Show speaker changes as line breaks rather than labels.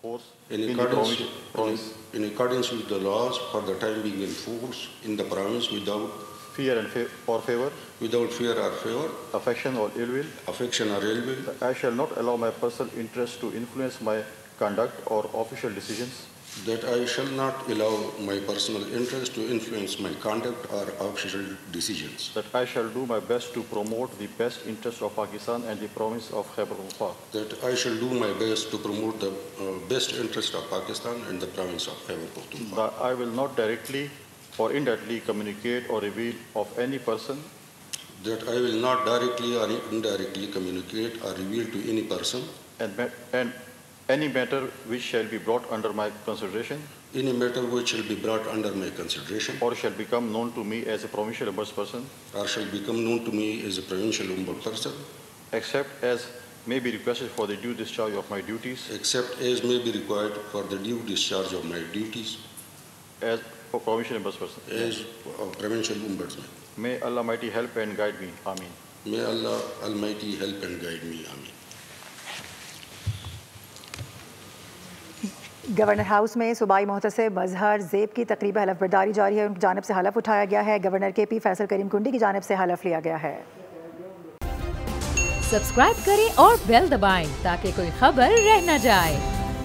force
in accordance with the laws for the time being in force in the province without
fear or favor, affection or ill will. That I shall not allow my personal interest to influence my conduct or official decisions.
That I shall not allow my personal interest to influence my conduct or official decisions.
That I shall do my best to promote the best interests of Pakistan and the province of Khyber Pakhtunkhwa.
That I shall do my best to promote the best interest of Pakistan and the province of Khyber Pakhtunkhwa.
That I will not directly or indirectly communicate or reveal of any person.
That I will not directly or indirectly communicate or reveal to any person.
And any matter which shall be brought under my consideration.
Any matter which shall be brought under my consideration.
Or shall become known to me as a provincial ombudsperson.
Or shall become known to me as a provincial ombudsperson.
Except as may be requested for the due discharge of my duties.
Except as may be required for the due discharge of my duties.
As a provincial ombudsperson.
As a provincial ombudsman.
May Allah Almighty help and guide me. Ameen.
May Allah Almighty help and guide me. Ameen.
Governor house में सूबाई मोहतसिब मजहर ज़ेब की तकरीब हलफ बर्दारी जारी है। उनकी जानिब से हलफ उठाया गया है। गवर्नर KP फैसल करीम कुंडी की जानिब से हलफ लिया गया है।
सब्सक्राइब करें और बेल दबाएं ताकि कोई खबर रह न जाए।